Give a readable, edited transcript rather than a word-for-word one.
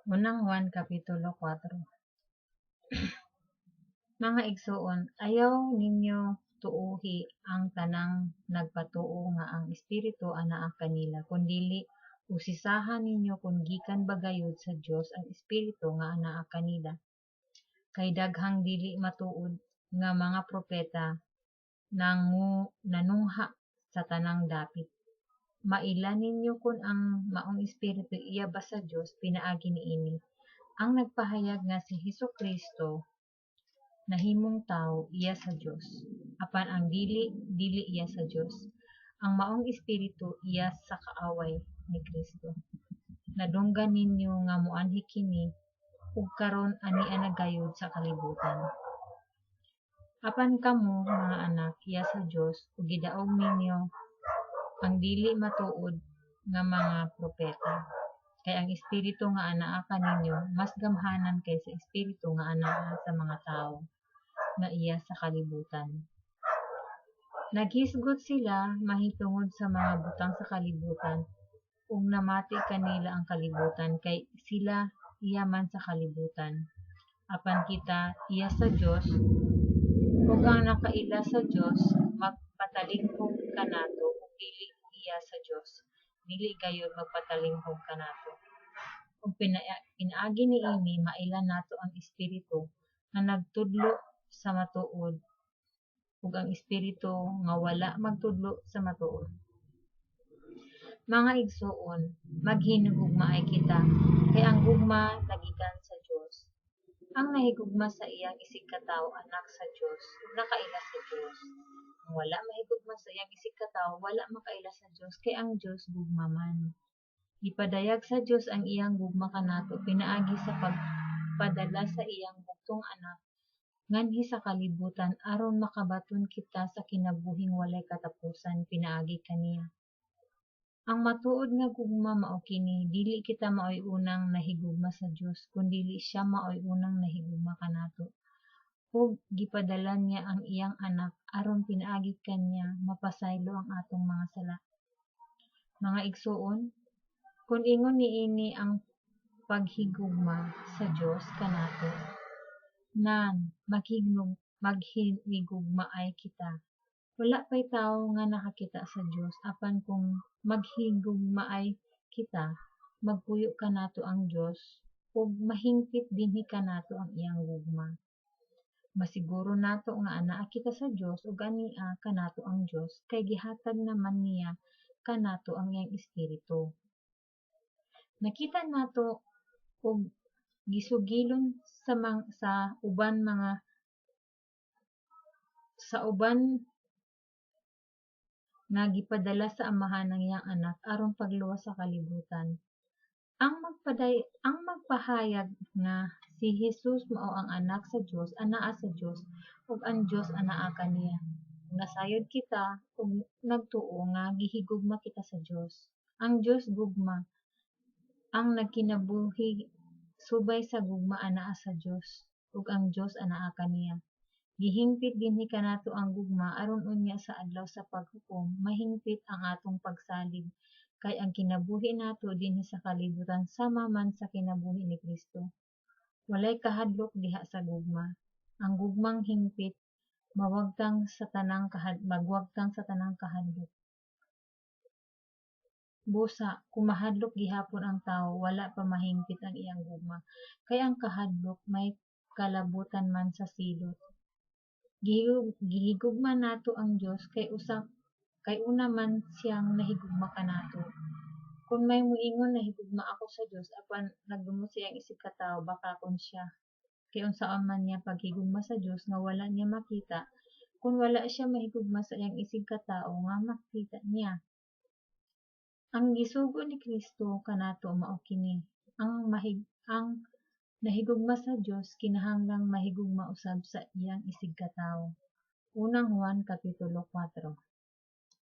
Unang Juan Kapitulo 4. Mga igsoon, ayaw ninyo tuuhi ang tanang nagpatuo nga ang Espiritu anaa kanila, kundili usisahan ninyo kung gikan ba gayud sa Dios ang Espiritu nga anaa kanila. Kay daghang dili matuod nga mga propeta nanungha sa tanang dapit. Maila ninyo kung ang maong Espiritu iya ba sa Dios pinaagi niini. Ang nagpahayag nga si Hesukristo nahimong tao iya sa Dios, apan ang dili iya sa Dios. Ang maong Espiritu iya sa kaaway ni Kristo. Nadunggan ninyo nga moanhi kini ug karon ania na gayud sa kalibutan. Apan kamo mga anak iya sa Dios ug gidaog ninyo ang dili matuod nga mga propeta. Kay ang Espiritu nga anaa kaninyo mas gamhanan kaysa Espiritu nga anaa sa mga tao nga iya sa kalibutan. Naghisgot sila mahitungod sa mga butang sa kalibutan ug namati kanila ang kalibutan kay sila iya man sa kalibutan. Apan kita iya sa Dios ug ang nakaila sa Dios magpatalinghog kanato ug dili iya sa Dios dili gayud magpatalinghog kanato. Ug pinaagi niini maila nato ang Espiritu nga nagtudlo sa matuod ug ang Espiritu nga wala magtudlo sa matuod. Mga igsoon, maghinugma ay kita, kay ang gugma nagikan sa Dios. Ang nahigugma sa iyang isig katawo anak sa Dios ug nakaila sa Dios. Ang wala mahigugma sa iyang isig katawo wala makaila sa Dios kay ang Dios gugma man. Ipadayag sa Dios ang iyang gugma kanato pinaagi sa pagpadala sa iyang bugtong anak nganhi sa kalibutan aron makabaton kita sa kinabuhing walay katapusan pinaagi kaniya. Ang matuod nga gugma mao kini, dili kita maoy unang nahigugma sa Dios, kundi siya maoy unang nahigugma kanato. Ug gipadala niya ang iyang anak aron pinaagi kaniya mapasaylo ang atong mga sala. Mga igsoon, kung ingon niini ang paghigugma sa Dios kanato, nan maghinigugma ay kita. Wala pa'y tao nga nakakita sa Dios, apan kung maghigugma ay kita, magpuyo kanato ang Dios ug mahingpit dinhi kanato ang iyang gugma. Masiguro nato nga anaa kita sa Dios ug ania kanato ang Dios kay gihatag naman niya kanato ang iyang Espiritu. Nakita nato ug gisugilon sa uban nga gipadala sa amahan ng iyang anak aron pagluwas sa kalibutan. Ang magpahayag nga si Jesus mao ang anak sa Dios, anaa sa Dios ug ang Dios anaa kaniya. Nasayod kita ug nagtuo nga gihigugma kita sa Dios. Ang Dios gugma, ang nagkinabuhi subay sa gugma anaa sa Dios ug ang Dios anaa kaniya. Gihingpit dinhi kanato ang gugma aron unya sa adlaw sa paghukom mahingpit ang atong pagsalig kay ang kinabuhi nato dinhi sa kalibutan sama man sa kinabuhi ni Kristo. Walay kahadlok diha sa gugma. Ang gugmang hingpit magwagtang sa tanang kahadlok. Busa, kung mahadlok gihapon ang tao, wala pa mahingpit ang iyang gugma, kay ang kahadlok may kalabutan man sa silot. Gihigugma nato ang Dios kay una man siyang nahigugma kanato. Kung may muingon nahigugma ako sa Dios apan nagdumot sa iyang isig katawo baka kon siya. Kay unsaon man niya paghigugma sa Dios nga wala niya makita, kung wala siya mahigugma sa iyang isig katawo nga makita niya. Ang gisugo ni Kristo kanato mao kini, ang nahigugma sa Dios kinahanglang mahigugma usab sa iyang isig katawo. Unang Juan Kapitulo 4.